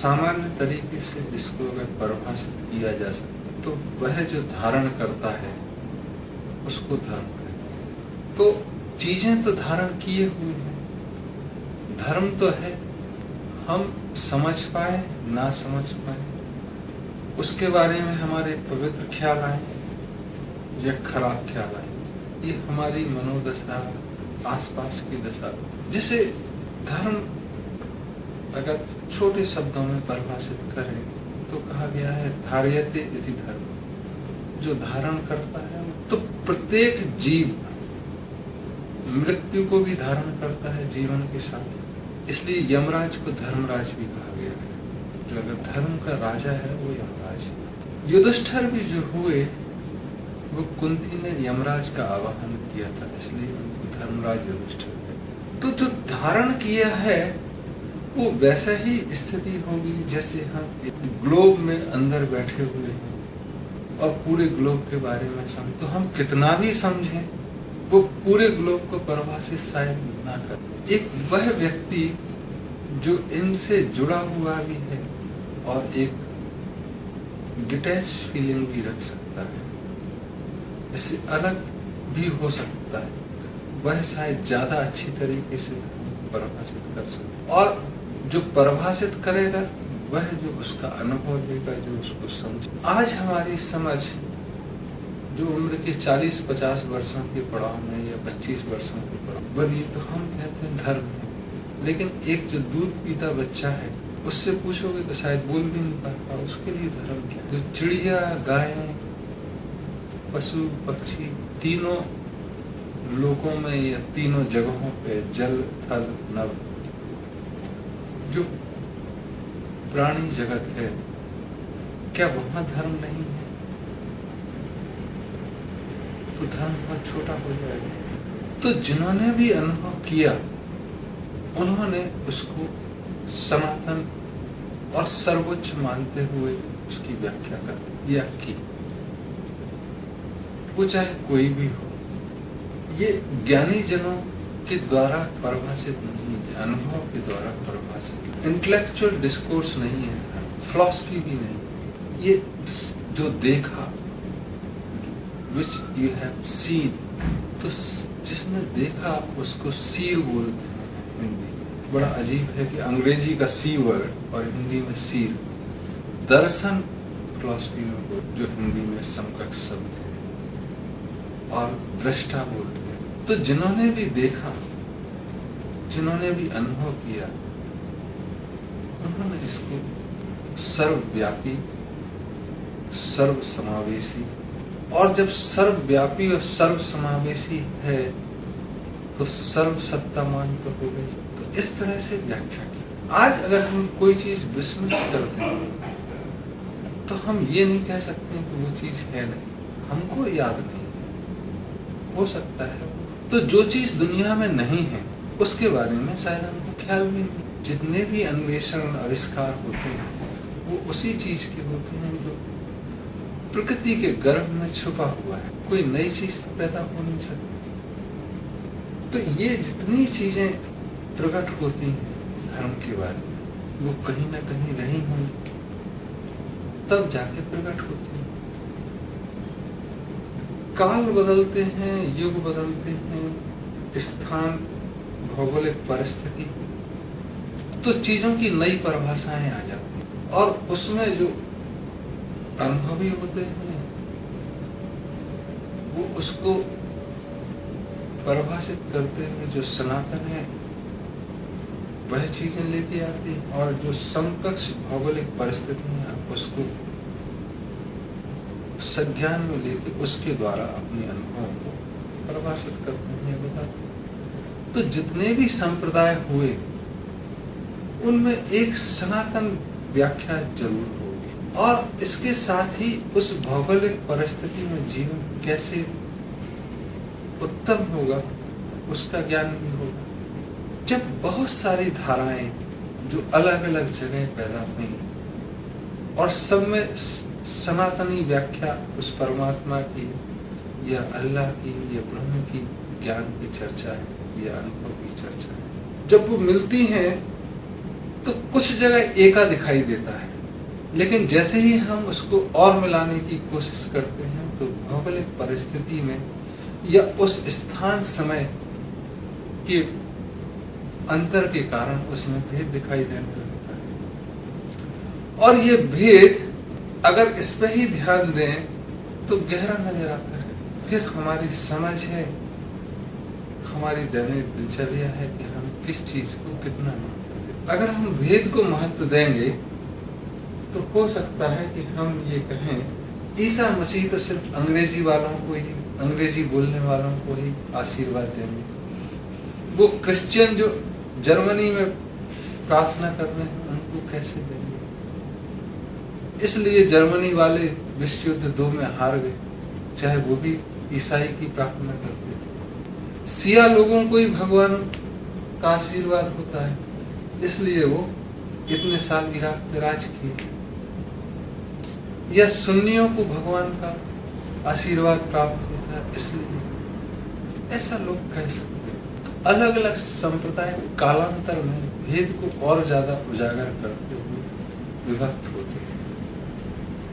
सामान्य तरीके से इसको अगर परिभाषित किया जा सके तो वह जो धारण करता है उसको धर्म कहते हैं। तो चीजें तो धारण किए हुए हैं, धर्म तो है, हम समझ पाए ना समझ पाए उसके बारे में हमारे पवित्र ख्याल आए या खराब ख्याल आए, ये हमारी मनोदशा, आसपास की दशा। जिसे धर्म अगर छोटे शब्दों में परिभाषित करें तो कहा गया है धार्यते इति धर्म, जो धारण करता है। तो प्रत्येक जीव मृत्यु को भी धारण करता है जीवन के साथ, इसलिए यमराज को धर्मराज भी कहा गया है। जो अगर धर्म का राजा है वो यमराज है। युधिष्ठिर भी जो हुए वो कुंती ने यमराज का आवाहन किया था, इसलिए उनको धर्मराज युधिष्ठिर है। तो जो धारण किया है वो वैसा ही स्थिति होगी जैसे हम एक ग्लोब में अंदर बैठे हुए हैं और पूरे ग्लोब के बारे में समझ, तो हम कितना भी समझें वो पूरे ग्लोब को परिभाषित शायद ना कर। एक वह व्यक्ति जो इनसे जुड़ा हुआ भी है और एक डिटैच फीलिंग भी रख सकता है, इससे अलग भी हो सकता है, वह शायद ज्यादा अच्छी तरीके से परिभाषित कर सकता। और जो परिभाषित करेगा वह जो उसका अनुभव लेगा, जो उसको समझ। आज हमारी समझ जो उम्र के 40-50 वर्षों के पड़ाव में या 25 वर्षों के पड़ाव बनी, तो हम कहते हैं धर्म है। लेकिन एक जो दूध पीता बच्चा है उससे पूछोगे तो शायद बोल भी नहीं पाता, उसके लिए धर्म क्या। जो चिड़िया, गायें, पशु, पक्षी तीनों लोकों में या तीनों जगहों पे, जल, थल, नभ, जो प्राणी जगत है, क्या वहां धर्म नहीं है? तो धर्म बहुत छोटा हो जाएगा। तो जिन्होंने भी अनुभव किया उन्होंने उसको सनातन और सर्वोच्च मानते हुए उसकी व्याख्या कर या की, वो चाहे कोई भी हो। ये ज्ञानी जनों के द्वारा परिभाषित नहीं है, अनुभव के द्वारा परिभाषित, इंटेलेक्चुअल डिस्कोर्स नहीं है, फिलॉसफी भी नहीं। ये जो देखा, which you have seen, तो जिसने देखा उसको सीर बोलते हैं हिंदी। बड़ा अजीब है कि अंग्रेजी का सी वर्ड और हिंदी में सीर। दर्शन फिलॉसफी में जो हिंदी में समकक्ष शब्द है, और दृष्टा बोलते हैं। तो जिन्होंने भी देखा, जिन्होंने भी अनुभव किया, उन्होंने इसको सर्वव्यापी, सर्व समावेशी, और जब सर्वव्यापी और सर्व समावेशी है तो सर्व सत्तामान तो हो गई। तो इस तरह से व्याख्या की। आज अगर हम कोई चीज विस्मृत करते हैं तो हम ये नहीं कह सकते कि वो चीज है नहीं, हमको याद नहीं, हो सकता है। तो जो चीज दुनिया में नहीं है उसके बारे में शायद हमको ख्याल भी नहीं। जितने भी अन्वेषण, आविष्कार होते हैं वो उसी चीज के होते हैं जो प्रकृति के गर्भ में छुपा हुआ है। कोई नई चीज तो पैदा हो नहीं सकती। तो ये जितनी चीजें प्रकट होती हैं धर्म के बारे में, वो कहीं ना कहीं रही होंगी तब जाके प्रकट होती हैं। काल बदलते हैं, युग बदलते हैं, स्थान, भौगोलिक परिस्थिति, तो चीजों की नई परिभाषाएं आ जाती हैं। और उसमें जो अनुभवी होते हैं वो उसको परिभाषित करते हैं, जो सनातन है वह चीजें लेके आती हैं, और जो समकक्ष भौगोलिक परिस्थितियां उसको संज्ञान में लेके उसके द्वारा अपने अनुभव को परिभाषित करते हैं, बताते हैं। तो जितने भी संप्रदाय हुए उनमें एक सनातन व्याख्या जरूर होगी, और इसके साथ ही उस भौगोलिक परिस्थिति में जीवन कैसे उत्तम होगा उसका ज्ञान भी होगा। जब बहुत सारी धाराएं जो अलग अलग जगह पैदा हुई और सब में सनातनी व्याख्या उस परमात्मा की या अल्लाह की या ब्रह्म की ज्ञान की चर्चा है या अनुभव की चर्चा है, जब वो मिलती हैं तो कुछ जगह एका दिखाई देता है, लेकिन जैसे ही हम उसको और मिलाने की कोशिश करते हैं तो भौगोलिक परिस्थिति में या उस स्थान समय के अंतर के कारण उसमें भेद दिखाई देने लगता है। और ये भेद अगर इस पे ही ध्यान दें तो गहरा नजर आता है। फिर हमारी समझ है, हमारी दैनिक दिनचर्या है कि हम किस चीज को कितना महत्व दें। अगर हम भेद को महत्व देंगे तो हो सकता है कि हम ये कहें ईसा मसीह तो सिर्फ अंग्रेजी वालों को ही, अंग्रेजी बोलने वालों को ही आशीर्वाद देंगे। वो क्रिश्चियन जो जर्मनी में प्रार्थना कर रहे हैं उनको कैसे देंगे? इसलिए जर्मनी वाले विश्व युद्ध 2 में हार गए, चाहे वो भी ईसाई की प्रार्थना करते थे। सिया लोगों को ही भगवान का आशीर्वाद होता है, इसलिए वो इतने साल इराक में राज किए। या सुन्नियों को भगवान का आशीर्वाद प्राप्त होता है, इसलिए ऐसा लोग कह सकते हैं। अलग अलग संप्रदाय कालांतर में भेद को और ज्यादा उजागर करते हुए विभक्त होते हैं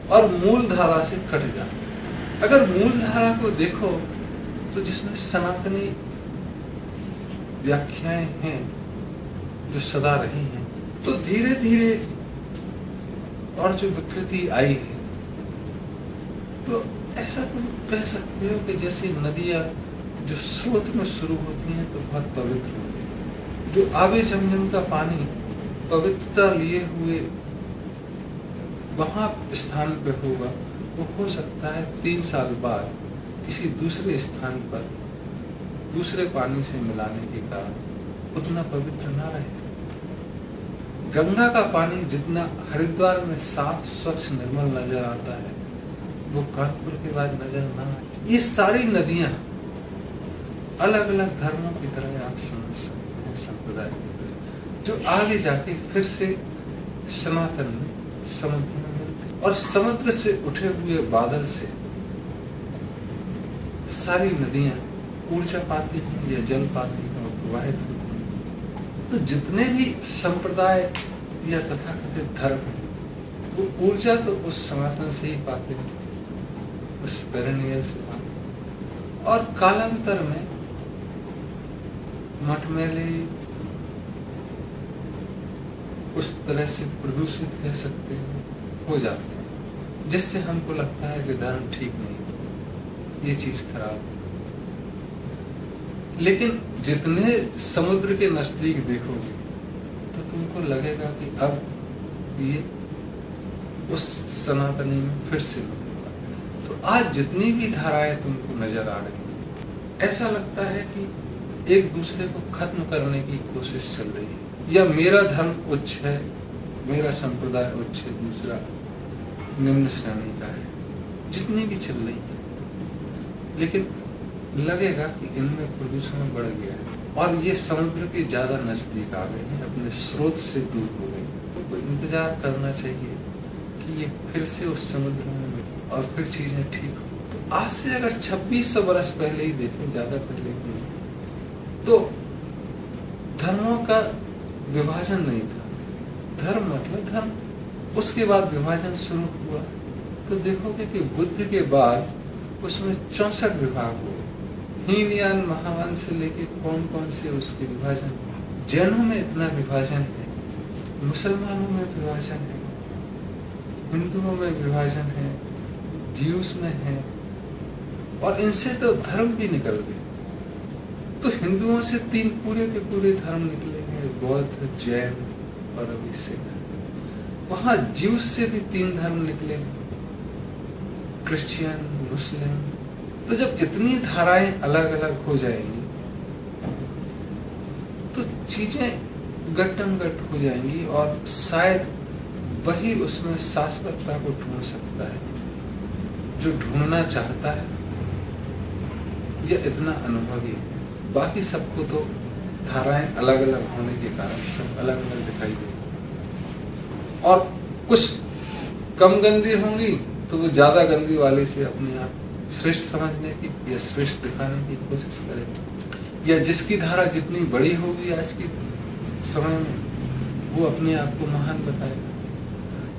और मूल धारा से कट जाते हैं। अगर मूल धारा को देखो तो जिसमें सनातनी व्याख्याएं हैं जो सदा रही हैं, तो धीरे धीरे और जो विकृति आई है, तो ऐसा तुम कह सकते हो कि जैसे नदियां जो स्रोत में शुरू होती हैं तो बहुत पवित्र होती है। जो आबे जमजम का पानी पवित्रता लिए हुए वहां स्थान पे होगा, वो हो सकता है 3 साल बाद किसी दूसरे स्थान पर दूसरे पानी से मिलाने के कारण उतना पवित्र ना रहे। गंगा का पानी जितना हरिद्वार में साफ स्वच्छ निर्मल नजर आता है, वो कानपुर के बाद नजर ना आए। ये सारी नदियां अलग अलग धर्मों की तरह आप समझ सकते हैं, संप्रदाय की तरह, जो आगे जाके फिर से सनातन में समुद्र में मिलते और समुद्र से उठे हुए बादल से सारी नदियां ऊर्जा पाती हैं या जल पाती हैं और प्रवाहित होती हैं। तो जितने भी संप्रदाय या तथाकथित धर्म हैं, वो ऊर्जा तो उस सनातन से ही पाते हैं, उस पेरेनियल से पाते हैं। और कालांतर में मटमैले उस तरह से प्रदूषित कह सकते हैं हो जाते हैं, जिससे हमको लगता है कि धर्म ठीक नहीं, ये चीज खराब है। लेकिन जितने समुद्र के नजदीक देखोगे तो तुमको लगेगा कि अब ये उस सनातनी में फिर से मिलेगा। तो आज जितनी भी धाराएं तुमको नजर आ रही हैं, ऐसा लगता है कि एक दूसरे को खत्म करने की कोशिश चल रही है, या मेरा धर्म उच्च है, मेरा संप्रदाय उच्च है, दूसरा निम्न श्रेणी का है, जितनी भी चल रही है। लेकिन लगेगा कि इनमें प्रदूषण बढ़ गया है और ये समुद्र के ज्यादा नजदीक आ गए हैं, अपने स्रोत से दूर हो गए। तो इंतजार करना चाहिए कि ये फिर से उस समुद्र में मिले और फिर चीजें ठीक हो। तो आज से अगर 2600 वर्ष पहले ही देखें, ज्यादा पहले नहीं, तो धर्मों का विभाजन नहीं था। धर्म मतलब धर्म, उसके बाद विभाजन शुरू हुआ। तो देखोगे कि बुद्ध के बाद उसमें 64 विभाग हुए। हीनयान महायान से लेके कौन कौन से उसके विभाजन। जैनों में इतना विभाजन है, मुसलमानों में विभाजन है, हिंदुओं में विभाजन है, ज्यूस में है, और इनसे तो धर्म भी निकल गए। तो हिंदुओं से 3 पूरे के पूरे धर्म निकले हैं, बौद्ध, जैन और अभी से वहां ज्यूस से भी 3 धर्म निकले हैं, क्रिश्चियन, मुस्लिम। तो जब इतनी धाराएं अलग अलग हो जाएंगी तो चीजें गट्टमगट हो जाएंगी और शायद वही उसमें शाश्वतता को ढूंढ सकता है जो ढूंढना चाहता है, या इतना अनुभवी है। बाकी सबको तो धाराएं अलग अलग होने के कारण सब अलग अलग दिखाई देगी, और कुछ कम गंदी होंगी तो वो ज्यादा गंदी वाले से अपने आप श्रेष्ठ समझने की या श्रेष्ठ दिखाने की कोशिश करेंगे। या जिसकी धारा जितनी बड़ी होगी आज के समय में, वो अपने आप को महान बताएगा।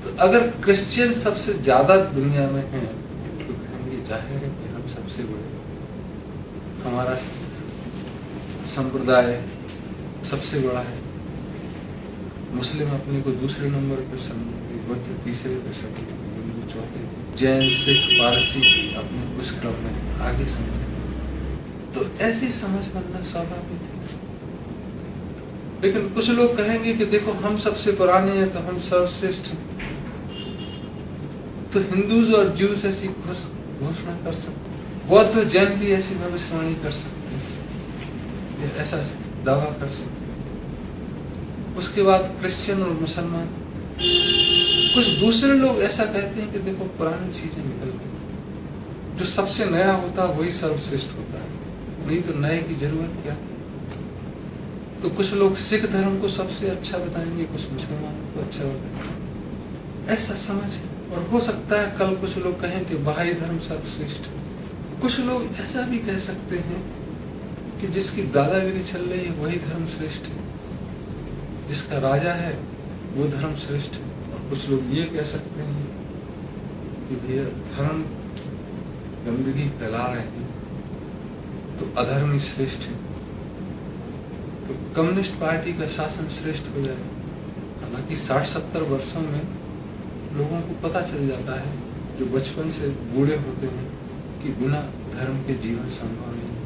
तो अगर क्रिश्चियन सबसे ज्यादा दुनिया में है तो कहेंगे जाहिर है कि हम सबसे बड़े, हमारा संप्रदाय सबसे बड़ा है। मुस्लिम अपने को दूसरे नंबर पर समझेंगे, बुद्ध तीसरे पर समझेंगे, हिंदू चौथे, जैन सिख पारसी अपने उस क्रम में आगे समझेंगे। तो ऐसी समझ बनना स्वाभाविक है। लेकिन कुछ लोग कहेंगे कि देखो हम सबसे पुराने हैं तो हम सर्वश्रेष्ठ हैं, तो हिंदूज और ज्यूज ऐसी घोषणा कर सकते, बौद्ध और जैन भी ऐसी भविष्यवाणी कर सकते हैं, ऐसा दावा कर सकते। उसके बाद क्रिश्चियन और मुसलमान, कुछ दूसरे लोग ऐसा कहते हैं कि देखो पुरानी चीजें निकल गई, जो सबसे नया होता है वही सर्वश्रेष्ठ होता है, नहीं तो नए की जरूरत क्या। तो कुछ लोग सिख धर्म को सबसे अच्छा बताएंगे, कुछ मुसलमानों को अच्छा बताएंगे, ऐसा समझ है। और हो सकता है कल कुछ लोग कहें कि बहाई धर्म सर्वश्रेष्ठ है। कुछ लोग ऐसा भी कह सकते हैं कि जिसकी दादागिरी चल रही है वही धर्म श्रेष्ठ है, जिसका राजा है वो धर्म श्रेष्ठ है। और कुछ लोग ये कह सकते हैं कि भैया धर्म गंदगी फैला रहे हैं तो अधर्म ही श्रेष्ठ है, तो कम्युनिस्ट पार्टी का शासन श्रेष्ठ हो जाए। हालांकि 60-70 वर्षों में लोगों को पता चल जाता है, जो बचपन से बूढ़े होते हैं, कि बिना धर्म के जीवन संभव नहीं है।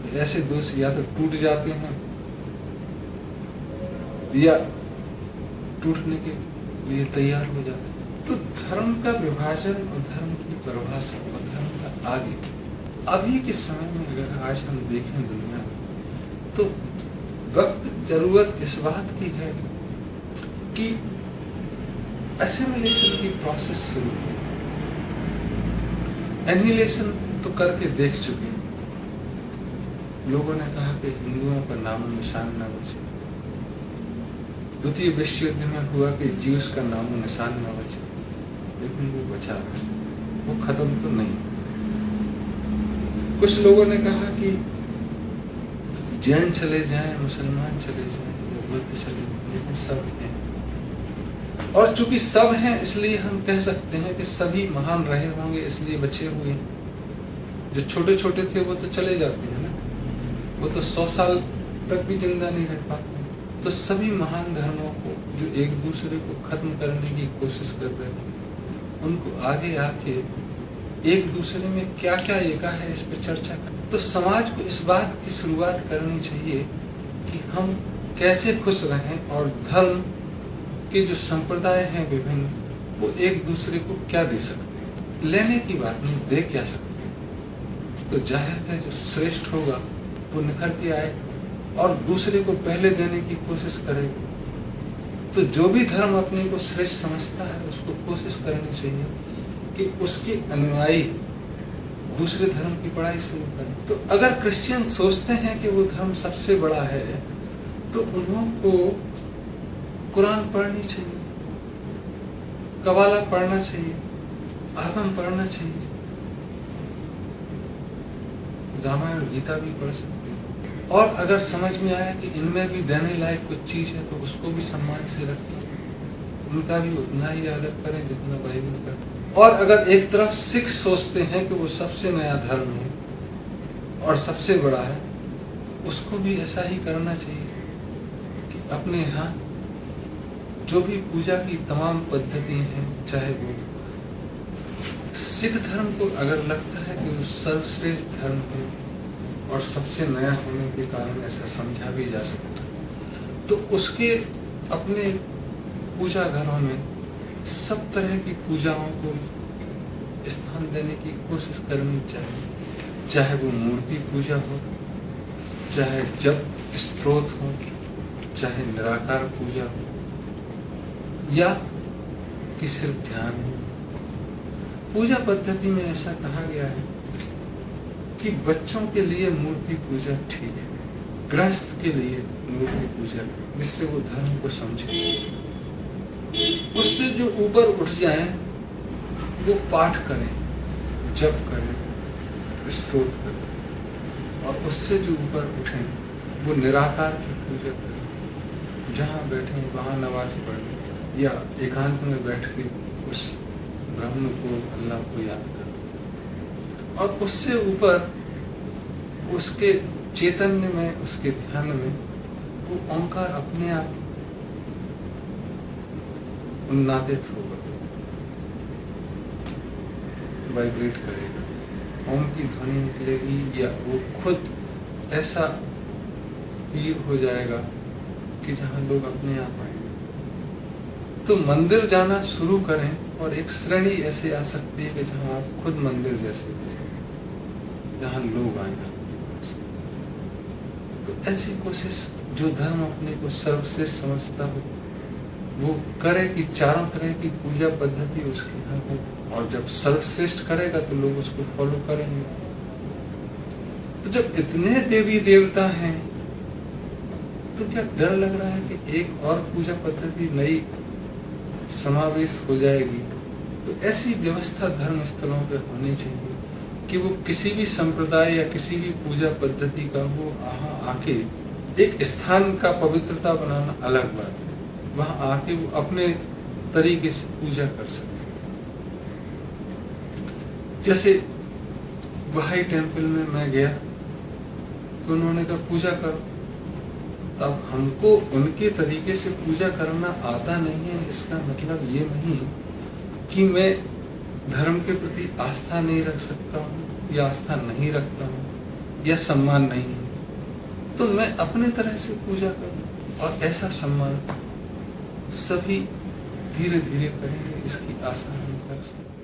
तो ऐसे दोष या तो टूट जाते हैं या टूटने के लिए तैयार हो जाते हैं। तो धर्म का विभाजन और धर्म की परिभाषा और धर्म का आगे अभी के समय में अगर आज हम देखें दुनिया में, तो वक्त जरूरत इस बात की है कि एसिमिलेशन की प्रोसेस शुरू हो। एनिहिलेशन तो करके देख चुके हैं। लोगों ने कहा कि हिंदुओं का नामो निशान न बचे। द्वितीय विश्व युद्ध में हुआ कि ज्यूस का नामो निशान न बचे, लेकिन वो बचा रहा, वो खत्म तो नहीं। कुछ लोगों ने कहा कि जैन चले जाएं, मुसलमान चले जाएं, या बुद्ध चले जाएं, लेकिन सब हैं। और चूंकि सब हैं इसलिए हम कह सकते हैं कि सभी महान रहे होंगे, इसलिए बचे हुए हैं। जो छोटे छोटे थे वो तो चले जाते हैं ना, वो तो 100 साल तक भी जिंदा नहीं रह पाते। तो सभी महान धर्मों को जो एक दूसरे को खत्म करने की कोशिश कर रहे थे, उनको आगे आके एक दूसरे में क्या क्या एका है इस पर चर्चा करें। तो समाज को इस बात की शुरुआत करनी चाहिए कि हम कैसे खुश रहें, और धर्म के जो संप्रदाय हैं विभिन्न, वो एक दूसरे को क्या दे सकते हैं। लेने की बात नहीं, दे क्या सकते हैं। तो जाहिर है जो श्रेष्ठ होगा वो निखर के आएगा और दूसरे को पहले देने की कोशिश करेगा। तो जो भी धर्म अपने को श्रेष्ठ समझता है उसको कोशिश करनी चाहिए कि उसके अनुयायी दूसरे धर्म की पढ़ाई शुरू करें। तो अगर क्रिश्चियन सोचते हैं कि वो धर्म सबसे बड़ा है, तो उनको कुरान पढ़नी चाहिए, कवाला पढ़ना चाहिए, आगम पढ़ना चाहिए, रामायण गीता भी पढ़ सकते हैं। और अगर समझ में आया कि इनमें भी देने लायक कुछ चीज है तो उसको भी सम्मान से रखें, उनका भी उतना ही आदर करें जितना बाइबल करते। और अगर एक तरफ सिख सोचते हैं कि वो सबसे नया धर्म है और सबसे बड़ा है, उसको भी ऐसा ही करना चाहिए कि अपने यहाँ जो भी पूजा की तमाम पद्धति हैं, चाहे वो सिख धर्म को अगर लगता है कि वो सर्वश्रेष्ठ धर्म है और सबसे नया होने के कारण ऐसा समझा भी जा सकता है, तो उसके अपने पूजा घरों में सब तरह की पूजाओं को स्थान देने की कोशिश करनी चाहिए। चाहे वो मूर्ति पूजा हो, चाहे जप स्तोत्र हो, चाहे निराकार पूजा हो, या कि सिर्फ ध्यान हो। पूजा पद्धति में ऐसा कहा गया है कि बच्चों के लिए मूर्ति पूजा ठीक है, गृहस्थ के लिए मूर्ति पूजा, जिससे वो धर्म को समझे। उससे जो ऊपर उठ जाए वो पाठ करें, जप करें, स्तोत्र करें, और उससे जो ऊपर उठें वो निराकार की पूजा करें, जहाँ बैठे वहाँ नमाज पढ़ या एकांत में बैठ के उस ब्रह्म को, अल्लाह को याद कर, और उससे ऊपर उसके चैतन्य में, उसके ध्यान में वो ओंकार अपने आप उन्नादित होगा, वाइब्रेट करेगा, ओम की ध्वनि निकलेगी, या वो खुद ऐसा पीर हो जाएगा कि जहाँ लोग अपने आप आएंगे। तो मंदिर जाना शुरू करें, और एक श्रेणी ऐसे आ सकती है कि जहाँ आप खुद मंदिर जैसे थे, जहाँ लोग आएंगे। तो ऐसी कोशिश, जो धर्म अपने को सर्वश्रेष्ठ समझता हो वो करे कि चारों तरह की पूजा पद्धति उसके यहाँ हो, और जब सर्वश्रेष्ठ करेगा तो लोग उसको फॉलो करेंगे। तो जब इतने देवी देवता हैं तो क्या डर लग रहा है कि एक और पूजा पद्धति नई समावेश हो जाएगी? तो ऐसी व्यवस्था धर्म स्थलों पर होनी चाहिए कि वो किसी भी संप्रदाय या किसी भी पूजा पद्धति का वो आके एक स्थान का पवित्रता बनाना अलग बात है, वहां आके वो अपने तरीके से पूजा कर सके। जैसे बहाई टेम्पल में मैं गया तो उन्होंने कहा पूजा करो। अब हमको उनके तरीके से पूजा करना आता नहीं है, इसका मतलब ये नहीं कि मैं धर्म के प्रति आस्था नहीं रख सकता हूँ, या आस्था नहीं रखता हूँ, या सम्मान नहीं है। तो मैं अपने तरह से पूजा करूँ, और ऐसा सम्मान सभी धीरे धीरे करेंगे, इसकी आशा हम कर सकते हैं।